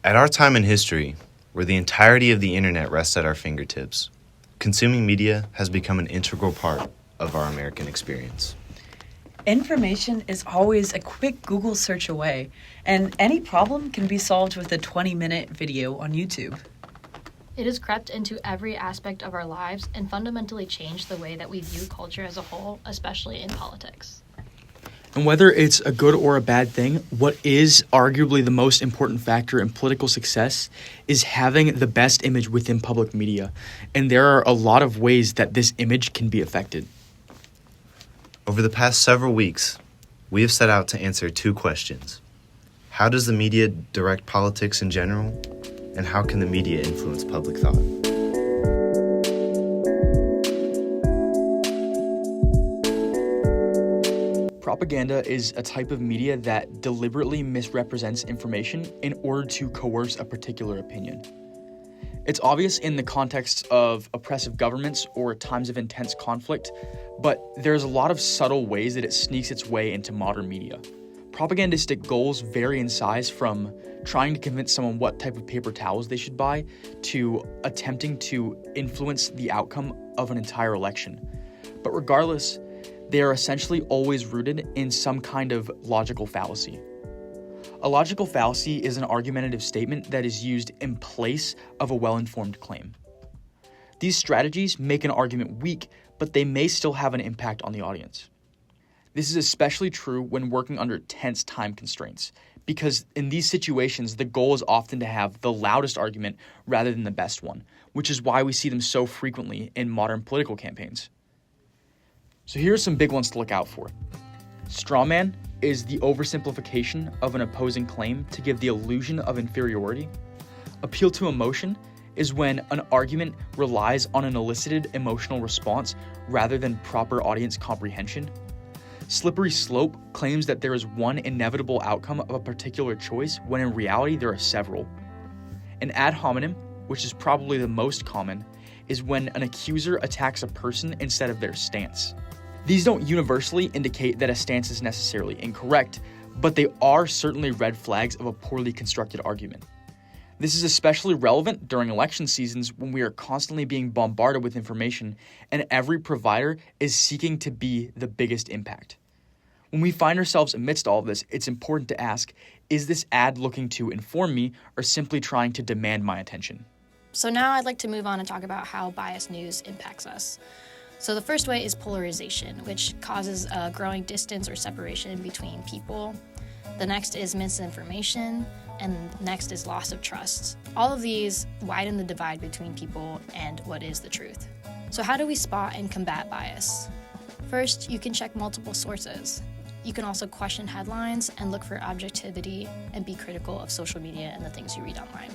At our time in history, where the entirety of the internet rests at our fingertips, consuming media has become an integral part of our American experience. Information is always a quick Google search away, and any problem can be solved with a 20-minute video on YouTube. It has crept into every aspect of our lives and fundamentally changed the way that we view culture as a whole, especially in politics. And whether it's a good or a bad thing, what is arguably the most important factor in political success is having the best image within public media. And there are a lot of ways that this image can be affected. Over the past several weeks, we have set out to answer two questions. How does the media direct politics in general? And how can the media influence public thought? Propaganda is a type of media that deliberately misrepresents information in order to coerce a particular opinion. It's obvious in the context of oppressive governments or times of intense conflict, but there's a lot of subtle ways that it sneaks its way into modern media. Propagandistic goals vary in size from trying to convince someone what type of paper towels they should buy to attempting to influence the outcome of an entire election. But regardless, they are essentially always rooted in some kind of logical fallacy. A logical fallacy is an argumentative statement that is used in place of a well-informed claim. These strategies make an argument weak, but they may still have an impact on the audience. This is especially true when working under tense time constraints, because in these situations, the goal is often to have the loudest argument rather than the best one, which is why we see them so frequently in modern political campaigns. So here are some big ones to look out for. Strawman is the oversimplification of an opposing claim to give the illusion of inferiority. Appeal to emotion is when an argument relies on an elicited emotional response rather than proper audience comprehension. Slippery slope claims that there is one inevitable outcome of a particular choice when in reality there are several. An ad hominem, which is probably the most common, is when an accuser attacks a person instead of their stance. These don't universally indicate that a stance is necessarily incorrect, but they are certainly red flags of a poorly constructed argument. This is especially relevant during election seasons when we are constantly being bombarded with information and every provider is seeking to be the biggest impact. When we find ourselves amidst all of this, it's important to ask, is this ad looking to inform me or simply trying to demand my attention? So now I'd like to move on and talk about how biased news impacts us. So the first way is polarization, which causes a growing distance or separation between people. The next is misinformation, and next is loss of trust. All of these widen the divide between people and what is the truth. So how do we spot and combat bias? First, you can check multiple sources. You can also question headlines and look for objectivity and be critical of social media and the things you read online.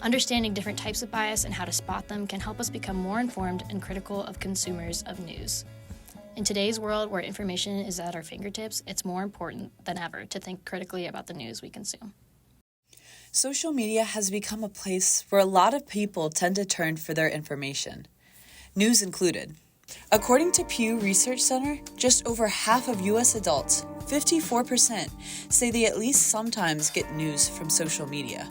Understanding different types of bias and how to spot them can help us become more informed and critical of consumers of news. In today's world where information is at our fingertips, it's more important than ever to think critically about the news we consume. Social media has become a place where a lot of people tend to turn for their information, news included. According to Pew Research Center, just over half of U.S. adults, 54%, say they at least sometimes get news from social media.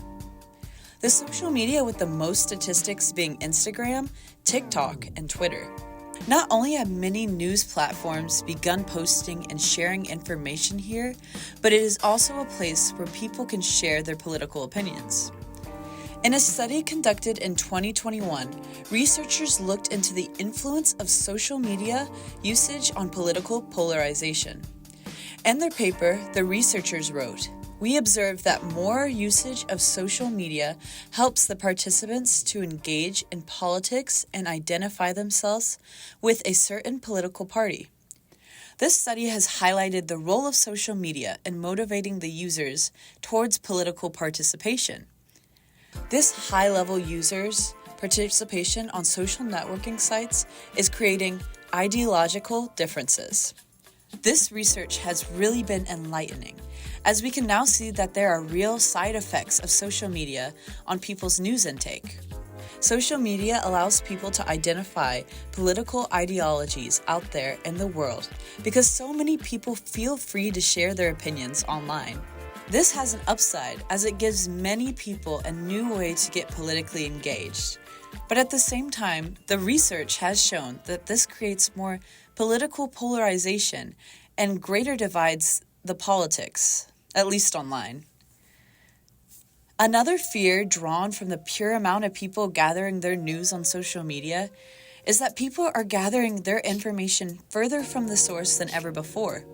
The social media with the most statistics being Instagram, TikTok, and Twitter. Not only have many news platforms begun posting and sharing information here, but it is also a place where people can share their political opinions. In a study conducted in 2021, researchers looked into the influence of social media usage on political polarization. In their paper, the researchers wrote, "We observed that more usage of social media helps the participants to engage in politics and identify themselves with a certain political party. This study has highlighted the role of social media in motivating the users towards political participation. This high-level users' participation on social networking sites is creating ideological differences. This research has really been enlightening, as we can now see that there are real side effects of social media on people's news intake. Social media allows people to identify political ideologies out there in the world because so many people feel free to share their opinions online. This has an upside as it gives many people a new way to get politically engaged. But at the same time, the research has shown that this creates more political polarization and greater divides the politics, at least online. Another fear drawn from the pure amount of people gathering their news on social media is that people are gathering their information further from the source than ever before.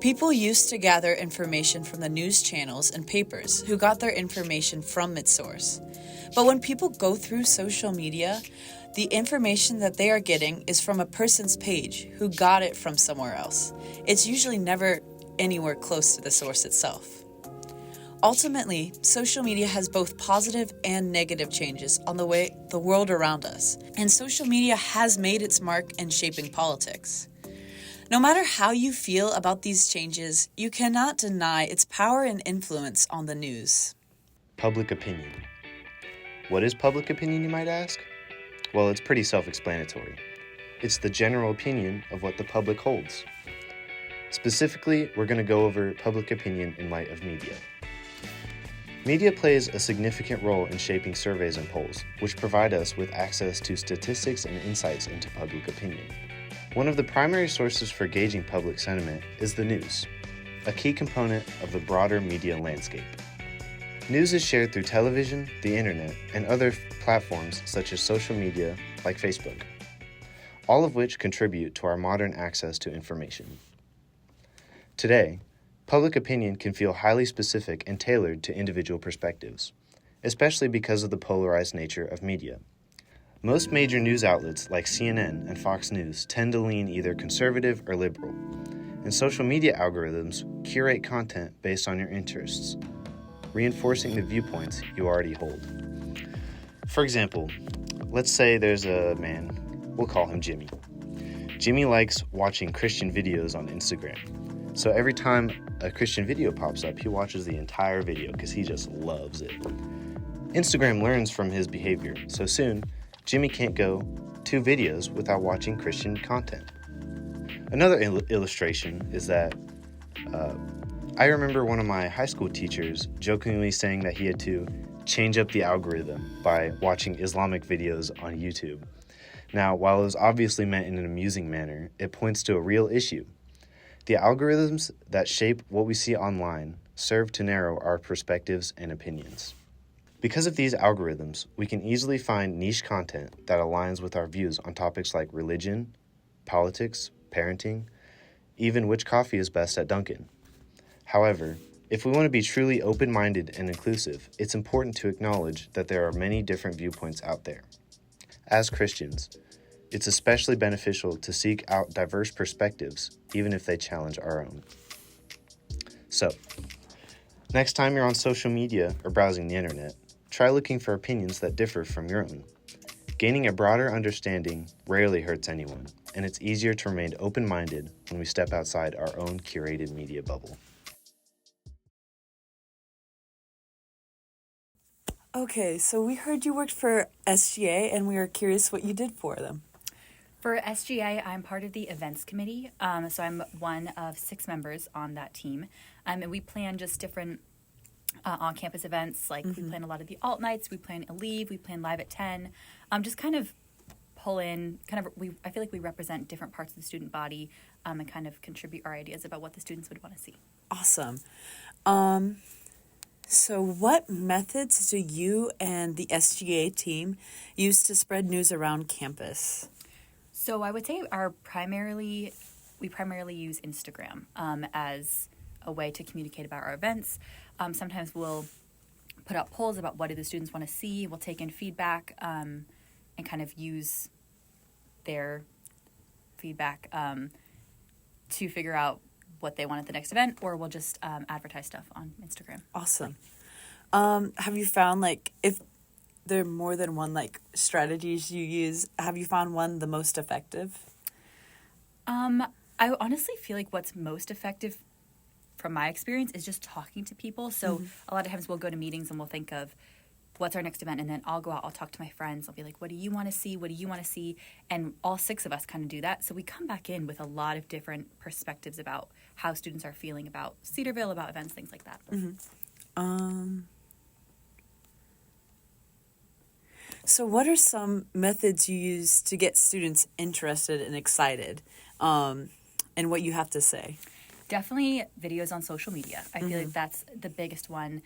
People used to gather information from the news channels and papers who got their information from its source. But when people go through social media, the information that they are getting is from a person's page who got it from somewhere else. It's usually never anywhere close to the source itself. Ultimately, social media has both positive and negative changes on the world around us, and social media has made its mark in shaping politics. No matter how you feel about these changes, you cannot deny its power and influence on the news. Public opinion. What is public opinion, you might ask? Well, it's pretty self-explanatory. It's the general opinion of what the public holds. Specifically, we're going to go over public opinion in light of media. Media plays a significant role in shaping surveys and polls, which provide us with access to statistics and insights into public opinion. One of the primary sources for gauging public sentiment is the news, a key component of the broader media landscape. News is shared through television, the internet, and other platforms such as social media like Facebook, all of which contribute to our modern access to information. Today, public opinion can feel highly specific and tailored to individual perspectives, especially because of the polarized nature of media. Most major news outlets like CNN and Fox News tend to lean either conservative or liberal, and social media algorithms curate content based on your interests, reinforcing the viewpoints you already hold. For example, let's say there's a man, we'll call him Jimmy. Jimmy likes watching Christian videos on Instagram. So every time a Christian video pops up, he watches the entire video because he just loves it. Instagram learns from his behavior, so soon, Jimmy can't go 2 videos without watching Christian content. Another illustration is that I remember one of my high school teachers jokingly saying that he had to change up the algorithm by watching Islamic videos on YouTube. Now, while it was obviously meant in an amusing manner, it points to a real issue. The algorithms that shape what we see online serve to narrow our perspectives and opinions. Because of these algorithms, we can easily find niche content that aligns with our views on topics like religion, politics, parenting, even which coffee is best at Dunkin'. However, if we want to be truly open-minded and inclusive, it's important to acknowledge that there are many different viewpoints out there. As Christians, it's especially beneficial to seek out diverse perspectives, even if they challenge our own. So, next time you're on social media or browsing the internet, try looking for opinions that differ from your own. Gaining a broader understanding rarely hurts anyone, and it's easier to remain open-minded when we step outside our own curated media bubble. Okay, so we heard you worked for SGA, and we were curious what you did for them. For SGA, I'm part of the events committee, so I'm one of 6 members on that team, and we plan just different on-campus events, like we plan a lot of the alt nights, we plan Leave, we plan Live at 10, just kind of pull in, I feel like we represent different parts of the student body and kind of contribute our ideas about what the students would want to see. Awesome. So what methods do you and the SGA team use to spread news around campus? So I would say we primarily use Instagram as a way to communicate about our events. Sometimes we'll put out polls about what do the students want to see. We'll take in feedback and kind of use their feedback to figure out what they want at the next event, or we'll just advertise stuff on Instagram. Awesome. Have you found, if there are more than one, strategies you use, have you found one the most effective? I honestly feel like what's most effective from my experience is just talking to people. So a lot of times we'll go to meetings and we'll think of what's our next event? And then I'll go out, I'll talk to my friends. I'll be like, what do you want to see? What do you want to see? And all 6 of us kind of do that. So we come back in with a lot of different perspectives about how students are feeling about Cedarville, about events, things like that. So what are some methods you use to get students interested and excited, and what you have to say? Definitely videos on social media. I feel like that's the biggest one.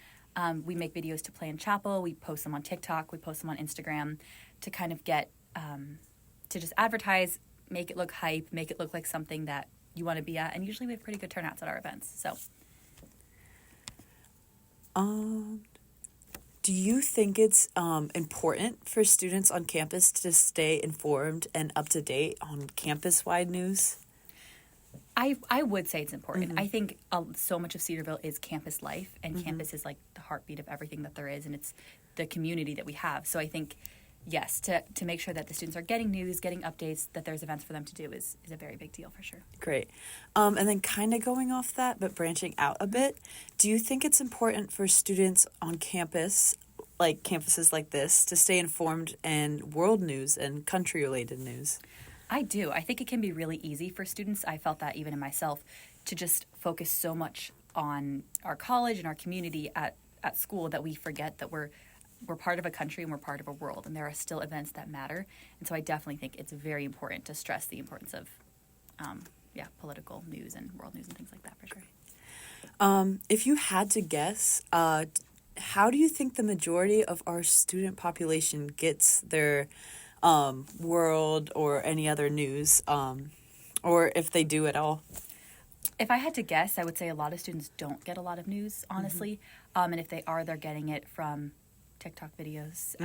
We make videos to play in chapel. We post them on TikTok. We post them on Instagram to kind of get, to just advertise, make it look hype, make it look like something that you want to be at. And usually we have pretty good turnouts at our events. So, do you think it's important for students on campus to stay informed and up to date on campus-wide news? I would say it's important. I think so much of Cedarville is campus life, and campus is like the heartbeat of everything that there is, and it's the community that we have. So I think, yes, to make sure that the students are getting news, getting updates, that there's events for them to do is a very big deal for sure. Great. And then kind of going off that, but branching out a bit, do you think it's important for students on campus, like campuses like this, to stay informed in world news and country-related news? I do. I think it can be really easy for students. I felt that even in myself, to just focus so much on our college and our community at school that we forget that we're part of a country and we're part of a world, and there are still events that matter. And so I definitely think it's very important to stress the importance of political news and world news and things like that for sure. If you had to guess, how do you think the majority of our student population gets their world or any other news, or if they do at all? If I had to guess, I would say a lot of students don't get a lot of news, honestly. And if they are, they're getting it from TikTok videos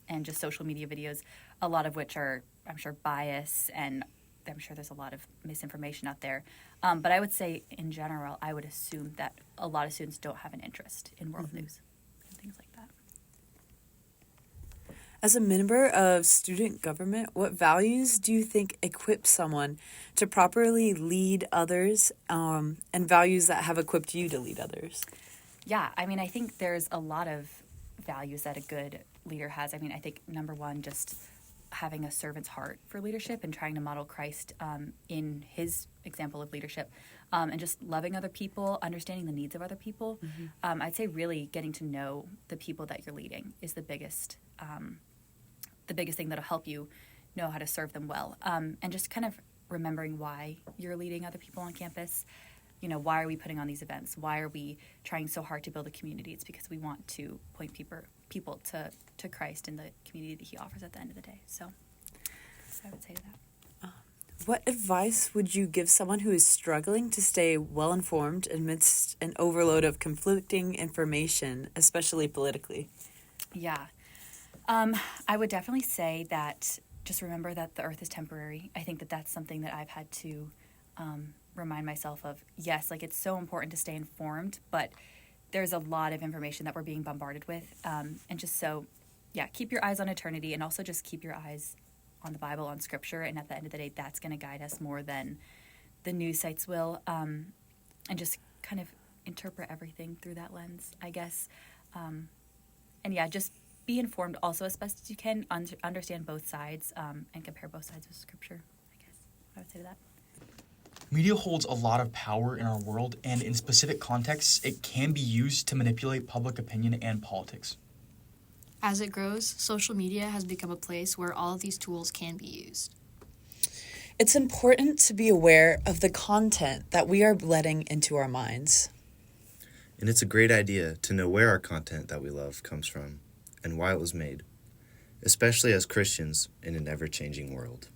and just social media videos, a lot of which are, I'm sure, bias, and I'm sure there's a lot of misinformation out there. But I would say, in general, I would assume that a lot of students don't have an interest in world news and things like that. As a member of student government, what values do you think equip someone to properly lead others, and values that have equipped you to lead others? Yeah, I mean, I think there's a lot of values that a good leader has. I mean, I think number one, just having a servant's heart for leadership and trying to model Christ in his example of leadership, and just loving other people, understanding the needs of other people. I'd say really getting to know the people that you're leading is the biggest thing that'll help you know how to serve them well, and just kind of remembering why you're leading other people on campus. You know, why are we putting on these events? Why are we trying so hard to build a community? It's because we want to point people to Christ and the community that he offers at the end of the day. So I would say that. What advice would you give someone who is struggling to stay well-informed amidst an overload of conflicting information, especially politically? Yeah. I would definitely say that just remember that the earth is temporary. I think that that's something that I've had to remind myself of. Yes, like it's so important to stay informed, but there's a lot of information that we're being bombarded with. And just so, keep your eyes on eternity, and also just keep your eyes on the Bible, on Scripture. And at the end of the day, that's going to guide us more than the news sites will. And just kind of interpret everything through that lens, I guess. Just be informed also as best as you can, understand both sides, and compare both sides of Scripture, I guess I would say that. Media holds a lot of power in our world, and in specific contexts, it can be used to manipulate public opinion and politics. As it grows, social media has become a place where all of these tools can be used. It's important to be aware of the content that we are letting into our minds. And it's a great idea to know where our content that we love comes from and why it was made, especially as Christians in an ever-changing world.